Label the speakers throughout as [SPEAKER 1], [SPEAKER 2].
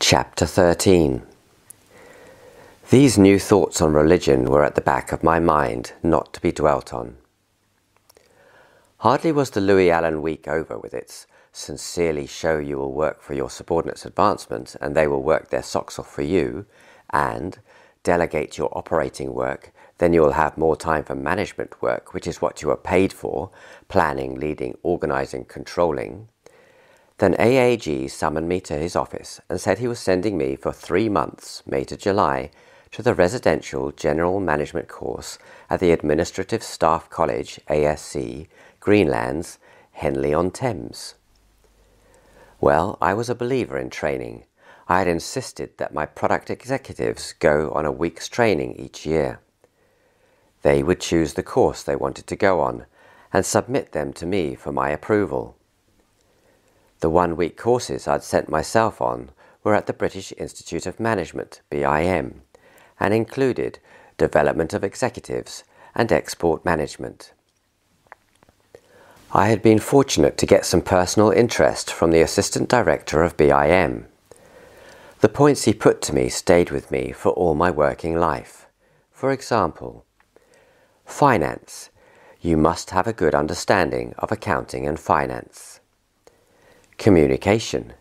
[SPEAKER 1] Chapter 13. These new thoughts on religion were at the back of my mind, not to be dwelt on. Hardly was the Louis Allen week over with its sincerely show you will work for your subordinates' advancement and they will work their socks off for you, and delegate your operating work, then you will have more time for management work, which is what you are paid for, planning, leading, organizing, controlling. Then AAG summoned me to his office and said he was sending me for 3 months, May to July, to the Residential General Management course at the Administrative Staff College, ASC, Greenlands, Henley-on-Thames. Well, I was a believer in training. I had insisted that my product executives go on a week's training each year. They would choose the course they wanted to go on and submit them to me for my approval. The 1-week courses I'd sent myself on were at the British Institute of Management, BIM, and included Development of Executives and Export Management. I had been fortunate to get some personal interest from the Assistant Director of BIM. The points he put to me stayed with me for all my working life. For example, finance. You must have a good understanding of accounting and finance. Communication.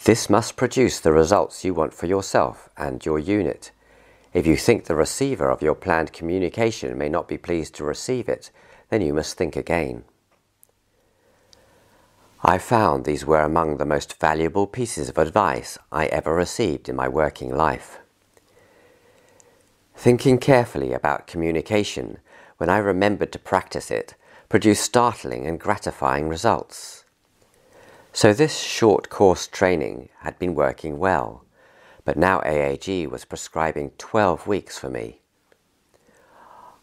[SPEAKER 1] This must produce the results you want for yourself and your unit. If you think the receiver of your planned communication may not be pleased to receive it, then you must think again. I found these were among the most valuable pieces of advice I ever received in my working life. Thinking carefully about communication, when I remembered to practice it, produced startling and gratifying results. So this short course training had been working well, but now AAG was prescribing 12 weeks for me.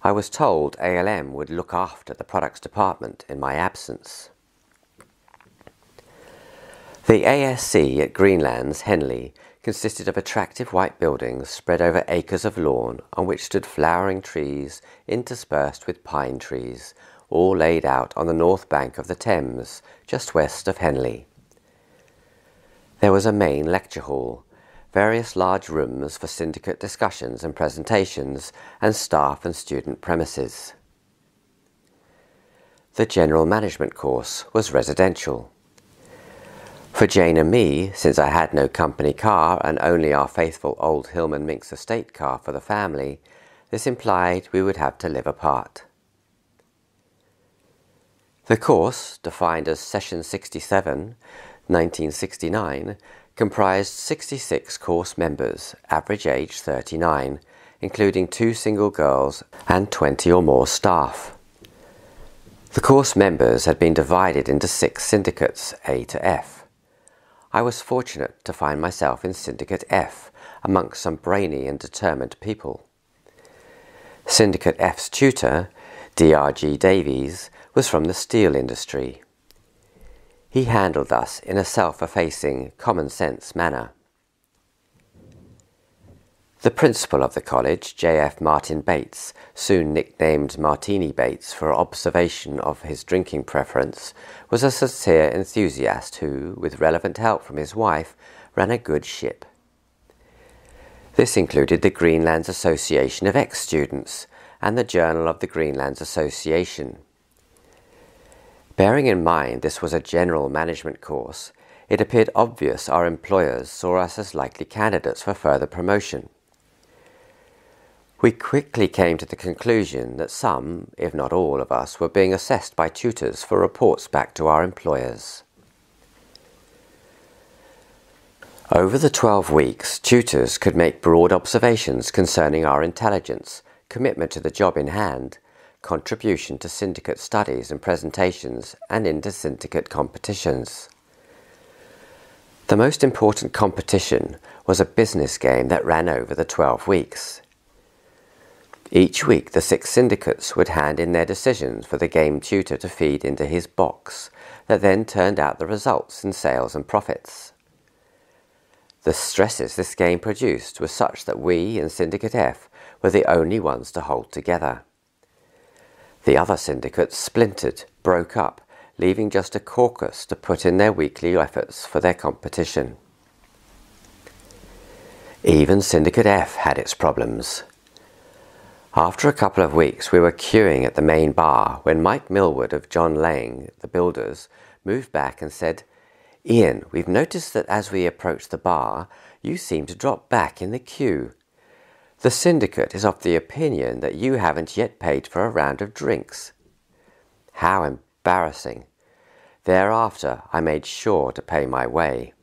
[SPEAKER 1] I was told ALM would look after the products department in my absence. The ASC at Greenlands, Henley, consisted of attractive white buildings spread over acres of lawn on which stood flowering trees interspersed with pine trees, all laid out on the north bank of the Thames, just west of Henley. There was a main lecture hall, various large rooms for syndicate discussions and presentations, and staff and student premises. The General Management course was residential. For Jane and me, since I had no company car and only our faithful old Hillman Minks estate car for the family, this implied we would have to live apart. The course, defined as Session 67, 1969, comprised 66 course members, average age 39, including 2 single girls and 20 or more staff. The course members had been divided into 6 syndicates, A to F. I was fortunate to find myself in Syndicate F, amongst some brainy and determined people. Syndicate F's tutor, D.R.G. Davies, was from the steel industry. He handled us in a self-effacing, common-sense manner. The principal of the college, J.F. Martin Bates, soon nicknamed Martini Bates for observation of his drinking preference, was a sincere enthusiast who, with relevant help from his wife, ran a good ship. This included the Greenlands Association of Ex-Students and the Journal of the Greenlands Association. Bearing in mind this was a general management course, it appeared obvious our employers saw us as likely candidates for further promotion. We quickly came to the conclusion that some, if not all of us, were being assessed by tutors for reports back to our employers. Over the 12 weeks, tutors could make broad observations concerning our intelligence, commitment to the job in hand, contribution to syndicate studies and presentations, and inter-syndicate competitions. The most important competition was a business game that ran over the 12 weeks. Each week the 6 syndicates would hand in their decisions for the game tutor to feed into his box, that then turned out the results in sales and profits. The stresses this game produced were such that we in Syndicate F were the only ones to hold together. The other syndicates splintered, broke up, leaving just a caucus to put in their weekly efforts for their competition. Even Syndicate F had its problems. After a couple of weeks, we were queuing at the main bar when Mike Millward of John Lang, the Builders, moved back and said, "Ian, we've noticed that as we approach the bar, you seem to drop back in the queue. The syndicate is of the opinion that you haven't yet paid for a round of drinks." How embarrassing. Thereafter, I made sure to pay my way.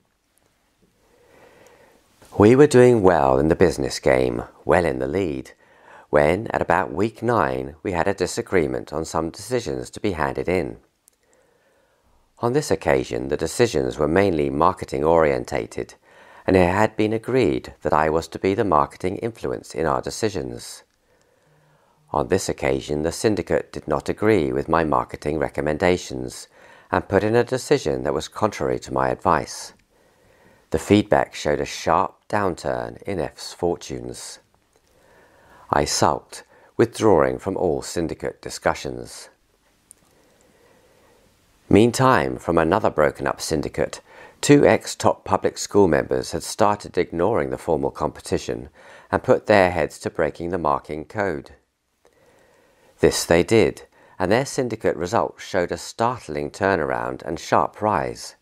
[SPEAKER 1] We were doing well in the business game, well in the lead, when, at about week 9, we had a disagreement on some decisions to be handed in. On this occasion, the decisions were mainly marketing-orientated, and it had been agreed that I was to be the marketing influence in our decisions. On this occasion, the syndicate did not agree with my marketing recommendations and put in a decision that was contrary to my advice. The feedback showed a sharp downturn in F's fortunes. I sulked, withdrawing from all syndicate discussions. Meantime, from another broken-up syndicate, 2 ex-top public school members had started ignoring the formal competition and put their heads to breaking the marking code. This they did, and their syndicate results showed a startling turnaround and sharp rise.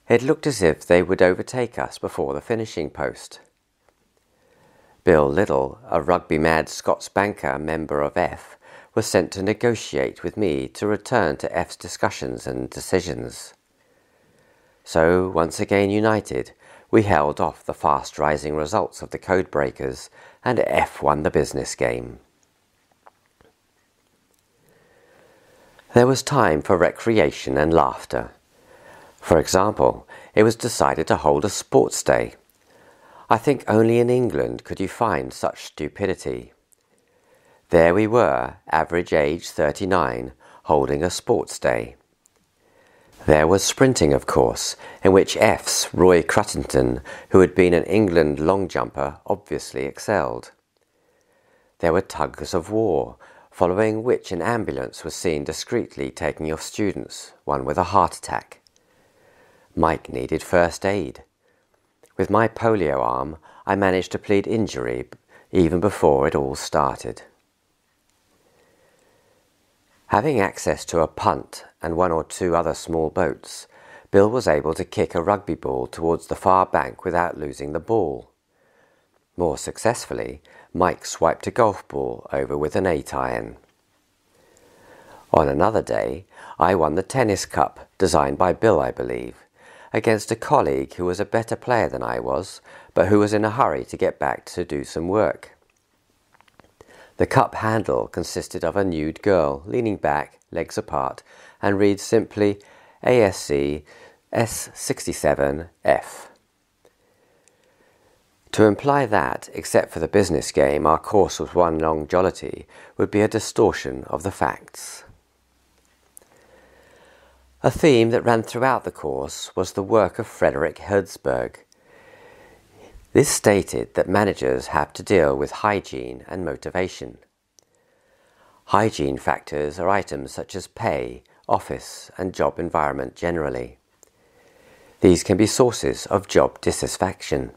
[SPEAKER 1] It looked as if they would overtake us before the finishing post. Bill Little, a rugby-mad Scots banker member of F, was sent to negotiate with me to return to F's discussions and decisions. So, once again united, we held off the fast-rising results of the code breakers, and F won the business game. There was time for recreation and laughter. For example, it was decided to hold a sports day. I think only in England could you find such stupidity. There we were, average age 39, holding a sports day. There was sprinting, of course, in which F's Roy Cruttington, who had been an England long jumper, obviously excelled. There were tugs of war, following which an ambulance was seen discreetly taking off students, one with a heart attack. Mike needed first aid. With my polio arm, I managed to plead injury even before it all started. Having access to a punt and 1 or 2 other small boats, Bill was able to kick a rugby ball towards the far bank without losing the ball. More successfully, Mike swiped a golf ball over with an 8-iron. On another day, I won the tennis cup, designed by Bill, I believe, against a colleague who was a better player than I was, but who was in a hurry to get back to do some work. The cup handle consisted of a nude girl leaning back, legs apart, and reads simply ASC S67F. To imply that, except for the business game, our course was one long jollity would be a distortion of the facts. A theme that ran throughout the course was the work of Frederick Hertzberg. This stated that managers have to deal with hygiene and motivation. Hygiene factors are items such as pay, office, and job environment generally. These can be sources of job dissatisfaction.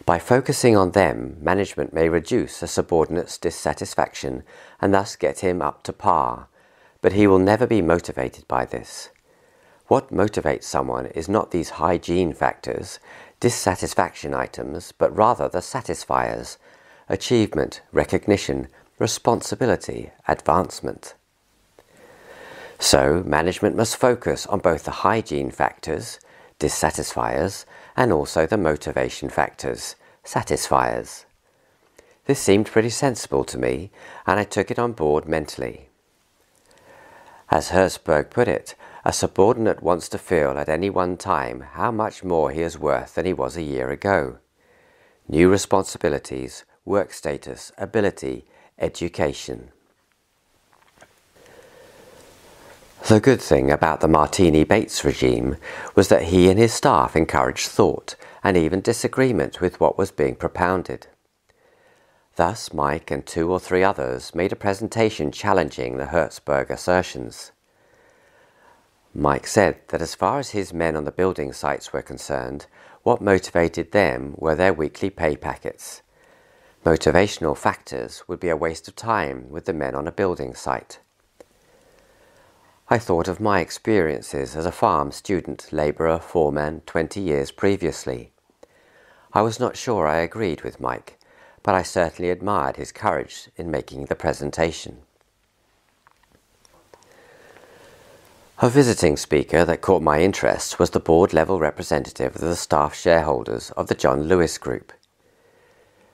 [SPEAKER 1] By focusing on them, management may reduce a subordinate's dissatisfaction and thus get him up to par, but he will never be motivated by this. What motivates someone is not these hygiene factors, dissatisfaction items, but rather the satisfiers: achievement, recognition, responsibility, advancement. So, management must focus on both the hygiene factors, dissatisfiers, and also the motivation factors, satisfiers. This seemed pretty sensible to me, and I took it on board mentally. As Hertzberg put it, a subordinate wants to feel at any one time how much more he is worth than he was a year ago. New responsibilities, work status, ability, education. The good thing about the Martini-Bates regime was that he and his staff encouraged thought and even disagreement with what was being propounded. Thus, Mike and 2 or 3 others made a presentation challenging the Hertzberg assertions. Mike said that as far as his men on the building sites were concerned, what motivated them were their weekly pay packets. Motivational factors would be a waste of time with the men on a building site. I thought of my experiences as a farm student, labourer, foreman 20 years previously. I was not sure I agreed with Mike, but I certainly admired his courage in making the presentation. A visiting speaker that caught my interest was the board-level representative of the staff shareholders of the John Lewis Group.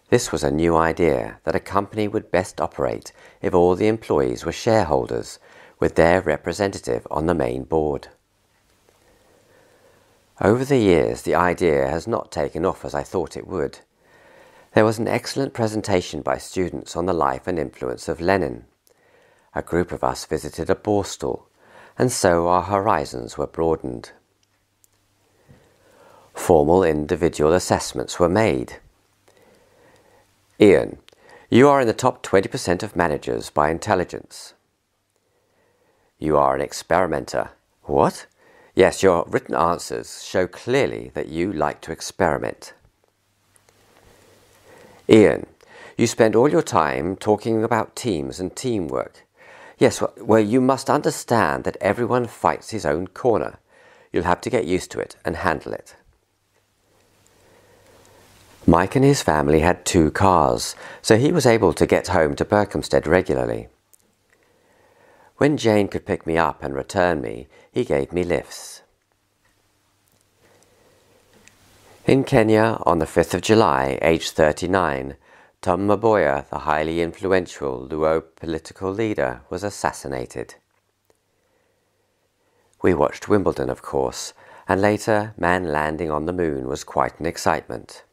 [SPEAKER 1] This was a new idea that a company would best operate if all the employees were shareholders, with their representative on the main board. Over the years, the idea has not taken off as I thought it would. There was an excellent presentation by students on the life and influence of Lenin. A group of us visited a borstal, and so our horizons were broadened. Formal individual assessments were made. Ian, you are in the top 20% of managers by intelligence. You are an experimenter. What? Yes, your written answers show clearly that you like to experiment. Ian, you spend all your time talking about teams and teamwork. Yes, well, you must understand that everyone fights his own corner. You'll have to get used to it and handle it. Mike and his family had 2 cars, so he was able to get home to Berkhamsted regularly. When Jane could pick me up and return me, he gave me lifts. In Kenya, on the 5th of July, aged 39, Tom Mboya, the highly influential Luo political leader, was assassinated. We watched Wimbledon, of course, and later man landing on the moon was quite an excitement.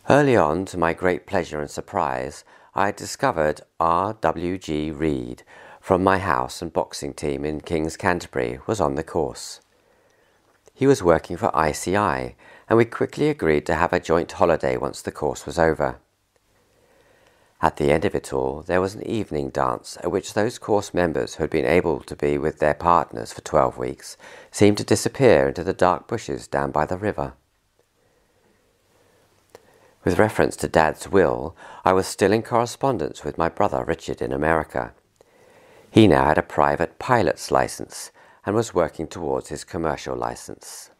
[SPEAKER 1] Early on, to my great pleasure and surprise, I discovered R.W.G. Reid from my house and boxing team in King's Canterbury was on the course. He was working for ICI, and we quickly agreed to have a joint holiday once the course was over. At the end of it all, there was an evening dance at which those course members who had been able to be with their partners for 12 weeks seemed to disappear into the dark bushes down by the river. With reference to Dad's will, I was still in correspondence with my brother Richard in America. He now had a private pilot's license and was working towards his commercial license.